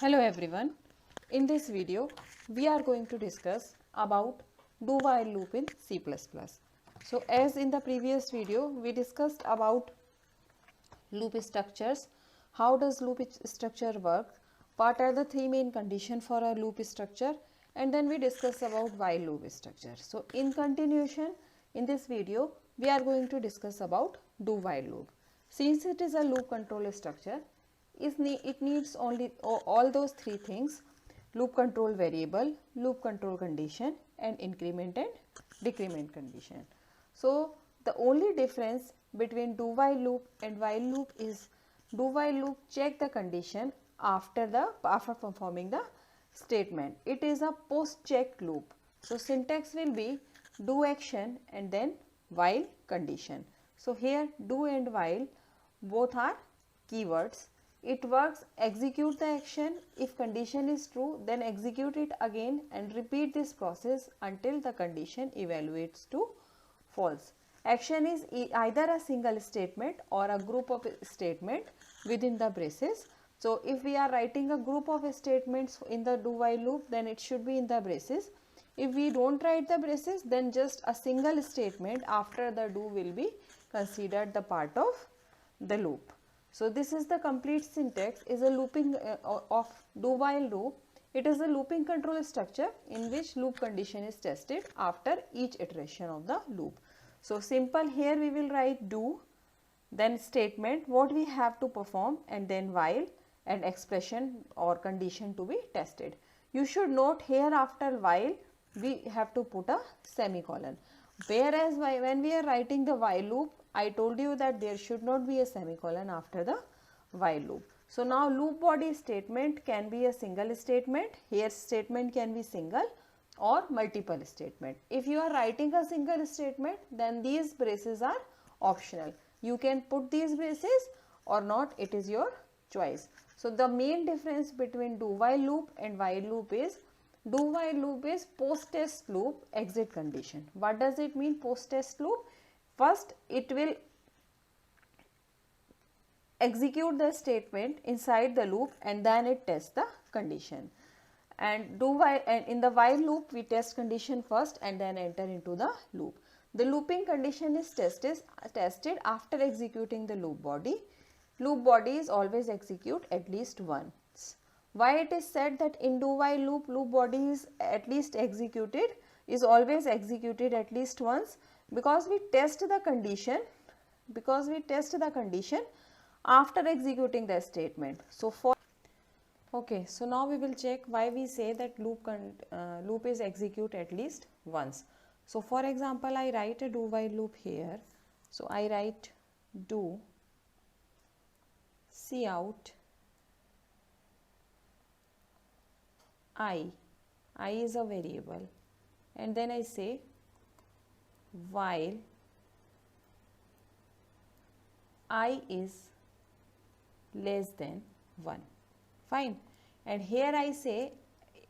Hello everyone. In this video, we are going to discuss about do while loop in C++. So as in the previous video, we discussed about loop structures. How does loop structure work? What are the three main conditions for a loop structure? And then we discuss about while loop structure. So in continuation, in this video, we are going to discuss about do while loop. Since it is a loop control structure, it needs only all those three things: loop control variable, loop control condition, and increment and decrement condition. So the only difference between do while loop and while loop is do while loop check the condition after performing the statement. It is a post check loop. So syntax will be do action and then while condition. So here do and while both are keywords. It works execute the action. If condition is true, then execute it again and repeat this process until the condition evaluates to false. Action is either a single statement or a group of statement within the braces. So if we are writing a group of statements in the do while loop, then it should be in the braces. If we don't write the braces, then just a single statement after the do will be considered the part of the loop. So this is the complete syntax is a looping of do while loop. It is a looping control structure in which loop condition is tested after each iteration of the loop. So simple, here we will write do, then statement what we have to perform, and then while and expression or condition to be tested. You should note here after while we have to put a semicolon, whereas when we are writing the while loop, I told you that there should not be a semicolon after the while loop. So now loop body statement can be a single statement. Here statement can be single or multiple statement. If you are writing a single statement, then these braces are optional. You can put these braces or not, it is your choice. So the main difference between do while loop and while loop is do while loop is post test loop exit condition. What does it mean post test loop? First it will execute the statement inside the loop and then it tests the condition. And in the while loop we test condition first and then enter into the loop. The looping condition is tested after executing the loop body. Loop body is always execute at least once. Why it is said that in do while loop body is at least executed, is always executed at least once? Because we test the condition after executing the statement. So so now we will check why we say that loop is execute at least once. So for example, I write a do while loop here. So I write do cout I is a variable, and then I say while I is less than 1. Fine. And here I say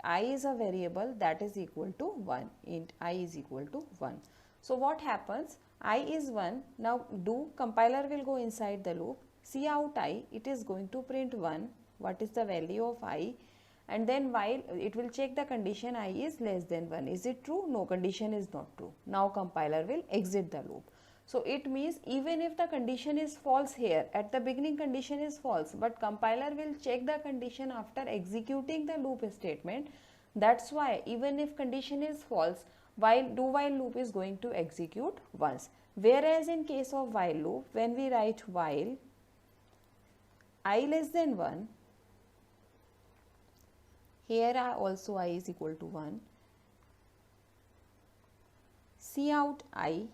I is a variable that is equal to 1, int I is equal to 1. So what happens? I is 1. Now do compiler will go inside the loop, cout I, it is going to print 1, what is the value of I, and then while it will check the condition I is less than 1. Is it true? No, condition is not true. Now compiler will exit the loop. So it means even if the condition is false here, at the beginning condition is false, but compiler will check the condition after executing the loop statement. That's why even if condition is false, do while loop is going to execute once. Whereas in case of while loop, when we write while I less than 1, here also I is equal to 1, cout I,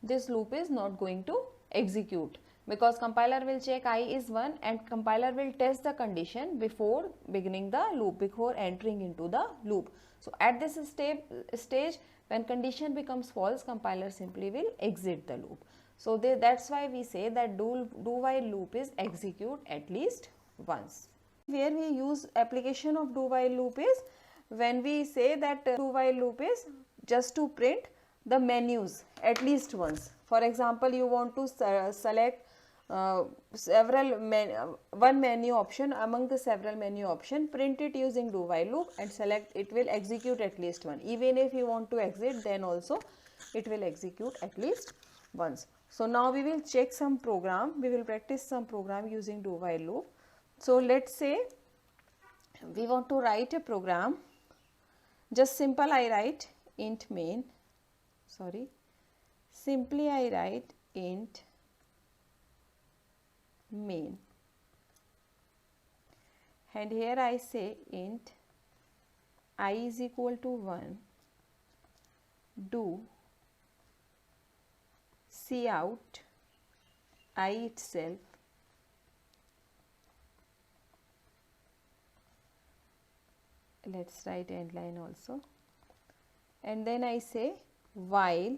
this loop is not going to execute because compiler will check I is 1 and compiler will test the condition before beginning the loop, before entering into the loop. So at this stage when condition becomes false, compiler simply will exit the loop. So that's why we say that do while loop is execute at least once. Where we use application of do while loop is when we say that do while loop is just to print the menus at least once. For example, you want to select one menu option among the several menu option, print it using do while loop and select, it will execute at least one. Even if you want to exit, then also it will execute at least once. So now we will check some program, we will practice some program using do while loop. So let's say we want to write a program, just simple I write int main, simply I write int main, and here I say int I is equal to 1, do cout I itself let's write end line also, and then I say while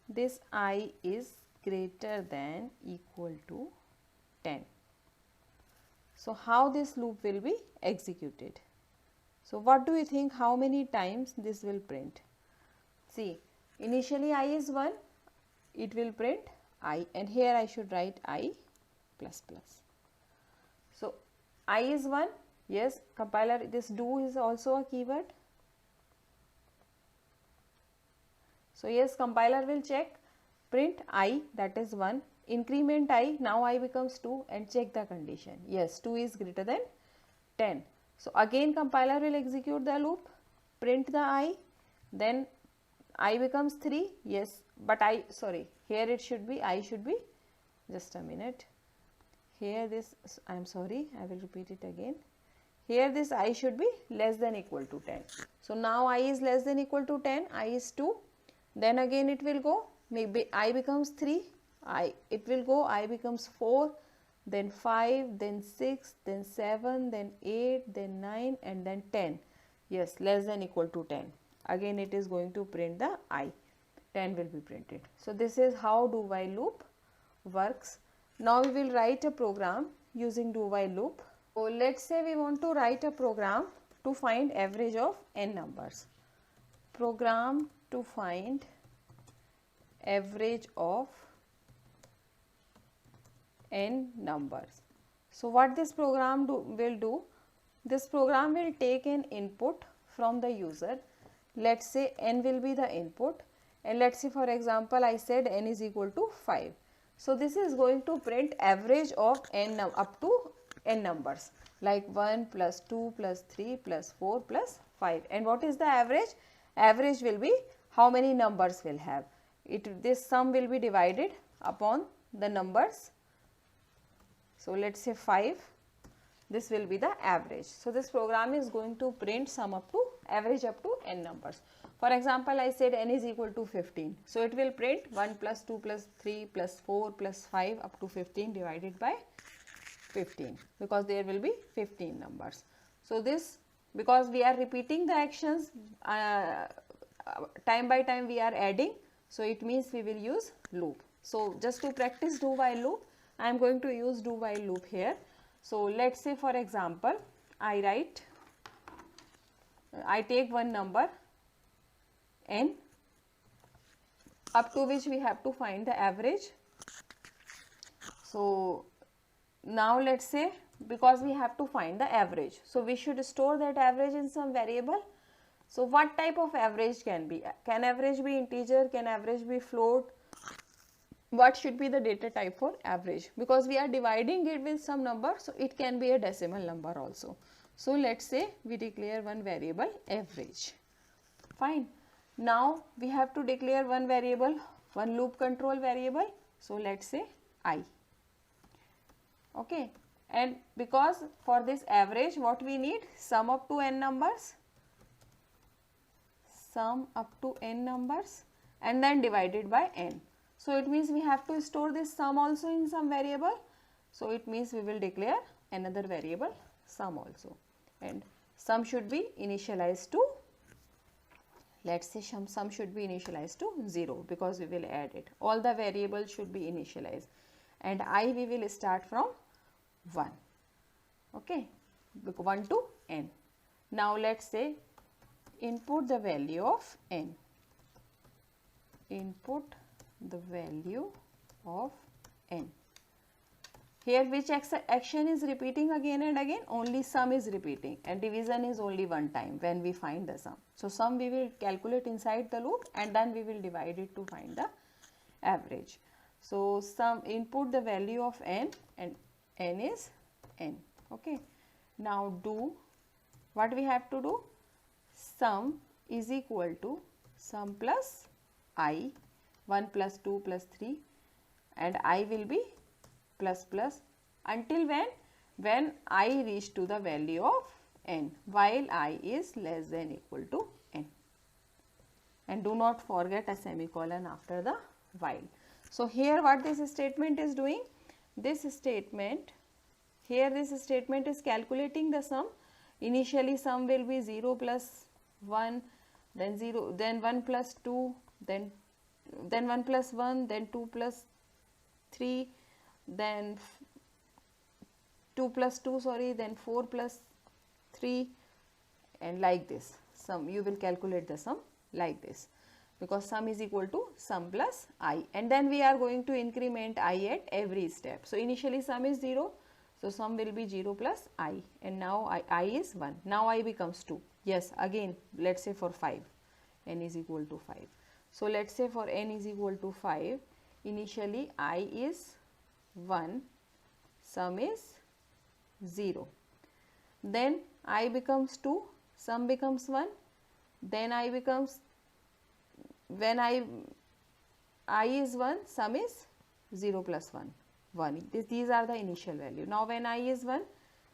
this I is greater than equal to 10. So how this loop will be executed? So what do you think, how many times this will print? See, initially I is 1, it will print I, and here I should write I plus plus. So I is 1, yes, compiler, this do is also a keyword. So yes, compiler will check, print I, that is 1, increment I, now I becomes 2, and check the condition, yes, 2 is greater than 10. So again compiler will execute the loop, print the I, then I becomes 3, yes, but here it should be, I should be, just a minute, here this, I am sorry, I will repeat it again, here this I should be less than equal to 10. So now I is less than equal to 10, I is 2, then again it will go, maybe I becomes 3, it will go, I becomes 4, then 5, then 6, then 7, then 8, then 9, and then 10, yes, less than equal to 10. Again it is going to print the I, 10 will be printed. So this is how do while loop works. Now we will write a program using do while loop. So let's say we want to write a program to find average of n numbers. Program to find average of n numbers. So what this program will do, this program will take an input from the user. Let's say n will be the input, and let's say for example I said n is equal to 5. So this is going to print average of n up to n numbers, like 1 plus 2 plus 3 plus 4 plus 5. And what is the average? Average will be how many numbers will have. This sum will be divided upon the numbers. So let's say 5. This will be the average. So this program is going to print sum up to average up to n numbers. For example, I said n is equal to 15. So it will print 1 plus 2 plus 3 plus 4 plus 5 up to 15 divided by 15, because there will be 15 numbers. So this, because we are repeating the actions time by time, we are adding. So it means we will use loop. So just to practice do while loop, I am going to use do while loop here. So let's say for example, I take one number n, up to which we have to find the average. So now let's say, because we have to find the average, so we should store that average in some variable. So what type of average can be? Can average be integer? Can average be float? What should be the data type for average? Because we are dividing it with some number, so it can be a decimal number also. So let's say we declare one variable average. Fine. Now we have to declare one variable, one loop control variable. So let's say I. Okay. And because for this average, what we need? Sum up to n numbers. Sum up to n numbers and then divided by n. So it means we have to store this sum also in some variable. So it means we will declare another variable sum also, and sum should be initialized to, let's say sum should be initialized to 0, because we will add it. All the variables should be initialized, and I we will start from 1. Okay, 1 to n. Now let's say input the value of n. input the value of n. Here which action is repeating again and again? Only sum is repeating, and division is only one time when we find the sum. So sum we will calculate inside the loop and then we will divide it to find the average. So sum, input the value of n and n is n. Okay. Now do what we have to do? Sum is equal to sum plus I, 1 plus 2 plus 3, and I will be plus plus until when I reach to the value of n, while I is less than equal to n. And do not forget a semicolon after the while. So here what this statement is doing? This statement, here this statement is calculating the sum. Initially sum will be 0 plus 1, then 0, then 1 plus 2, then 1 plus 1, then 2 plus 3, then 2 plus 2, sorry, then 4 plus 3, and like this. Sum, you will calculate the sum like this, because sum is equal to sum plus I, and then we are going to increment I at every step. So initially sum is 0, so sum will be 0 plus I, and now I is 1. Now I becomes 2. Yes, again let us say for 5, n is equal to 5. So let us say for n is equal to 5, initially I is 1, sum is 0. Then I becomes 2, sum becomes 1. Then I becomes, when I is 1, sum is 0 plus 1, 1. These are the initial value. Now when I is 1,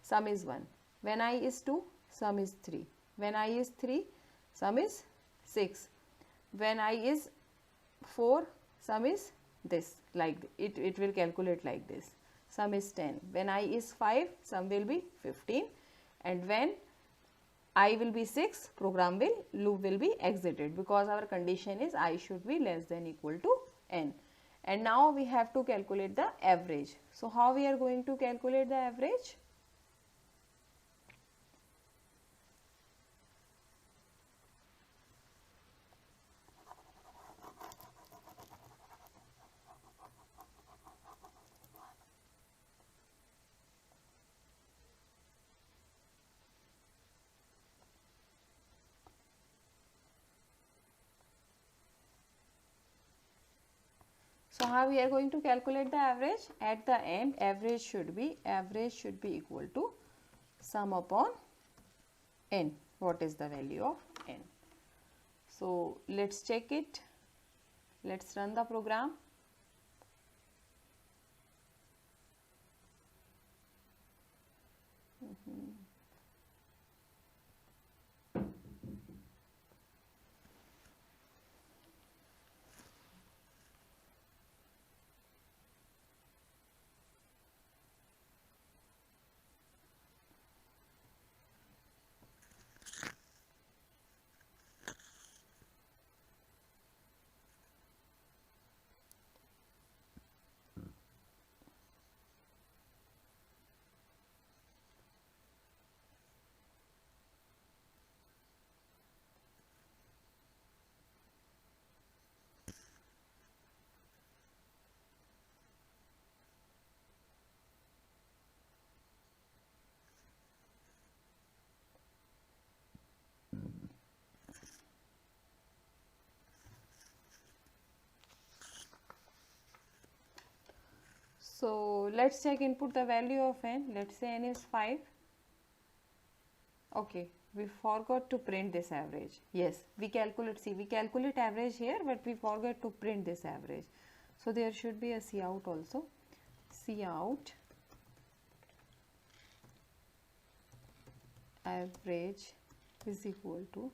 sum is 1. When I is 2, sum is 3. When I is 3, sum is 6. When I is 4, sum is this, like it will calculate like this. Sum is 10. When I is 5, sum will be 15, and when I will be 6, loop will be exited, because our condition is I should be less than equal to n. And now we have to calculate the average. So how we are going to calculate the average? So how we are going to calculate the average? At the end, average should be equal to sum upon n. What is the value of n? So let's check it. Let's run the program. So let's check input the value of n. Let's say n is 5. Okay, we forgot to print this average. Yes, we calculate average here, but we forgot to print this average. So there should be a cout also. Cout average is equal to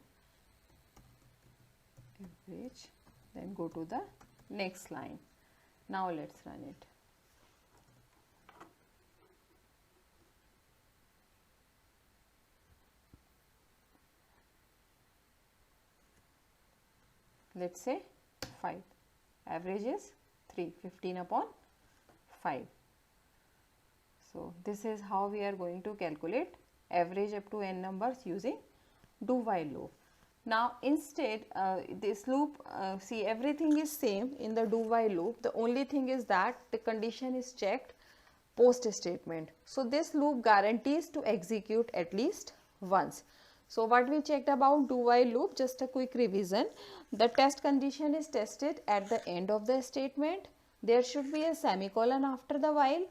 average. Then go to the next line. Now let's run it. Let's say 5, average is 3, 15 upon 5. So this is how we are going to calculate average up to n numbers using do while loop. Now instead this loop, see, everything is same in the do while loop. The only thing is that the condition is checked post statement. So this loop guarantees to execute at least once. So what we checked about do while loop, just a quick revision. The test condition is tested at the end of the statement. There should be a semicolon after the while,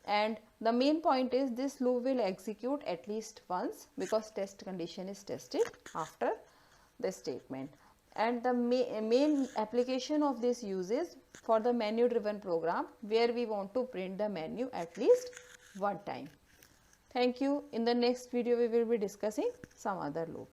and the main point is this loop will execute at least once because test condition is tested after the statement. And the main application of this uses for the menu driven program, where we want to print the menu at least one time. Thank you. In the next video we will be discussing some other loop.